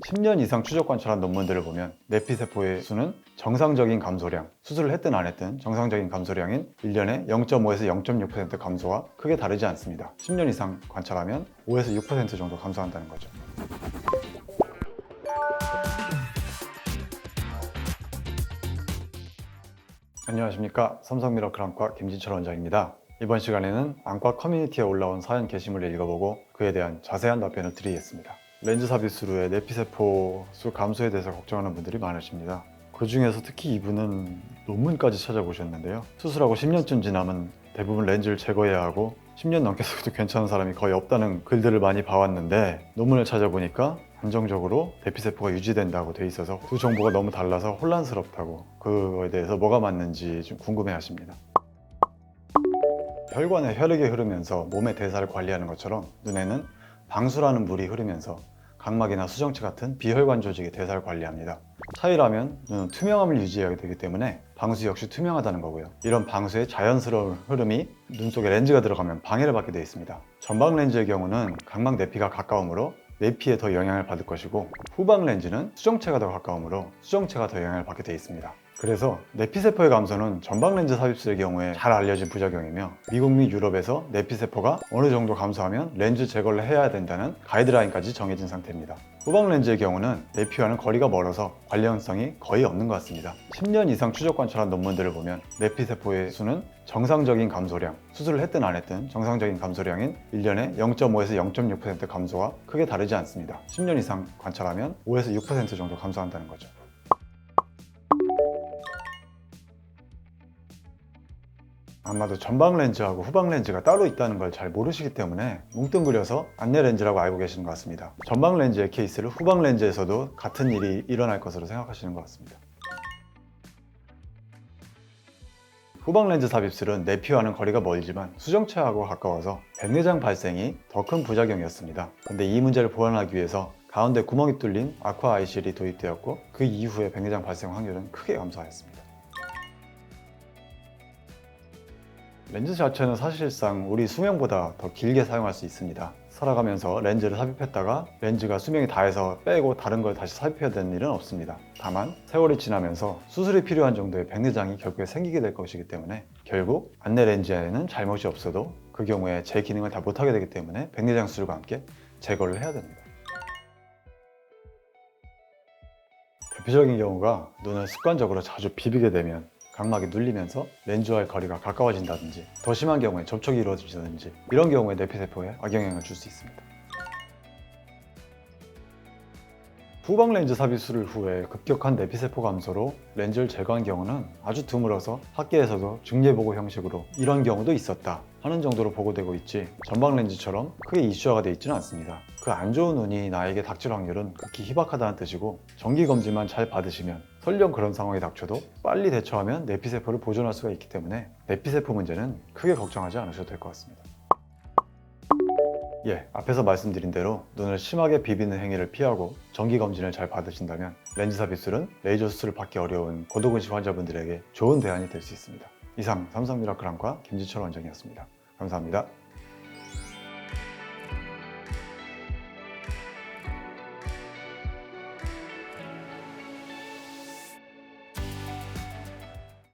10년 이상 추적 관찰한 논문들을 보면 내피세포의 수는 정상적인 감소량, 수술을 했든 안 했든 정상적인 감소량인 1년에 0.5에서 0.6% 감소와 크게 다르지 않습니다. 10년 이상 관찰하면 5에서 6% 정도 감소한다는 거죠. 안녕하십니까. 삼성미러클 안과 김진철 원장입니다. 이번 시간에는 안과 커뮤니티에 올라온 사연 게시물을 읽어보고 그에 대한 자세한 답변을 드리겠습니다. 렌즈 삽입 수후에 내피세포 수 감소에 대해서 걱정하는 분들이 많으십니다. 그 중에서 특히 이분은 논문까지 찾아보셨는데요. 수술하고 10년쯤 지나면 대부분 렌즈를 제거해야 하고 10년 넘게서도 괜찮은 사람이 거의 없다는 글들을 많이 봐왔는데 논문을 찾아보니까 안정적으로 내피세포가 유지된다고 돼 있어서 두 정보가 너무 달라서 혼란스럽다고, 그거에 대해서 뭐가 맞는지 좀 궁금해 하십니다. 혈관에 혈액이 흐르면서 몸의 대사를 관리하는 것처럼 눈에는 방수라는 물이 흐르면서 각막이나 수정체 같은 비혈관 조직의 대사를 관리합니다. 차이라면 눈은 투명함을 유지해야 되기 때문에 방수 역시 투명하다는 거고요. 이런 방수의 자연스러운 흐름이 눈 속에 렌즈가 들어가면 방해를 받게 되어 있습니다. 전방 렌즈의 경우는 각막 내피가 가까우므로 내피에 더 영향을 받을 것이고, 후방 렌즈는 수정체가 더 가까우므로 수정체가 더 영향을 받게 되어 있습니다. 그래서 내피세포의 감소는 전방 렌즈 삽입술의 경우에 잘 알려진 부작용이며, 미국 및 유럽에서 내피세포가 어느 정도 감소하면 렌즈 제거를 해야 된다는 가이드라인까지 정해진 상태입니다. 후방 렌즈의 경우는 내피와는 거리가 멀어서 관련성이 거의 없는 것 같습니다. 10년 이상 추적 관찰한 논문들을 보면 내피세포의 수는 정상적인 감소량, 수술을 했든 안 했든 정상적인 감소량인 1년에 0.5에서 0.6% 감소와 크게 다르지 않습니다. 10년 이상 관찰하면 5에서 6% 정도 감소한다는 거죠. 아마도 전방 렌즈하고 후방 렌즈가 따로 있다는 걸 잘 모르시기 때문에 뭉뚱그려서 안내 렌즈라고 알고 계시는 것 같습니다. 전방 렌즈의 케이스를 후방 렌즈에서도 같은 일이 일어날 것으로 생각하시는 것 같습니다. 후방 렌즈 삽입술은 내피와는 거리가 멀지만 수정체하고 가까워서 백내장 발생이 더 큰 부작용이었습니다. 근데 이 문제를 보완하기 위해서 가운데 구멍이 뚫린 아쿠아 아이실이 도입되었고, 그 이후에 백내장 발생 확률은 크게 감소하였습니다. 렌즈 자체는 사실상 우리 수명보다 더 길게 사용할 수 있습니다. 살아가면서 렌즈를 삽입했다가 렌즈가 수명이 다해서 빼고 다른 걸 다시 삽입해야 되는 일은 없습니다. 다만 세월이 지나면서 수술이 필요한 정도의 백내장이 결국에 생기게 될 것이기 때문에 결국 안내 렌즈에는 잘못이 없어도 그 경우에 제 기능을 다 못하게 되기 때문에 백내장 수술과 함께 제거를 해야 됩니다. 대표적인 경우가 눈을 습관적으로 자주 비비게 되면 각막이 눌리면서 렌즈와의 거리가 가까워진다든지, 더 심한 경우에 접촉이 이루어지든지, 이런 경우에 내피세포에 악영향을 줄 수 있습니다. 후방 렌즈 삽입 수술 후에 급격한 내피세포 감소로 렌즈를 제거한 경우는 아주 드물어서 학계에서도 중예보고 형식으로 이런 경우도 있었다 하는 정도로 보고되고 있지, 전방 렌즈처럼 크게 이슈화가 되어 있지는 않습니다. 그 안 좋은 운이 나에게 닥칠 확률은 극히 희박하다는 뜻이고, 정기검진만 잘 받으시면 설령 그런 상황이 닥쳐도 빨리 대처하면 내피세포를 보존할 수가 있기 때문에 내피세포 문제는 크게 걱정하지 않으셔도 될 것 같습니다. 앞에서 말씀드린 대로 눈을 심하게 비비는 행위를 피하고 정기검진을 잘 받으신다면 렌즈 삽입술은 레이저 수술을 받기 어려운 고도근심 환자분들에게 좋은 대안이 될 수 있습니다. 이상 삼성미러클 안과 김진철 원장이었습니다. 감사합니다.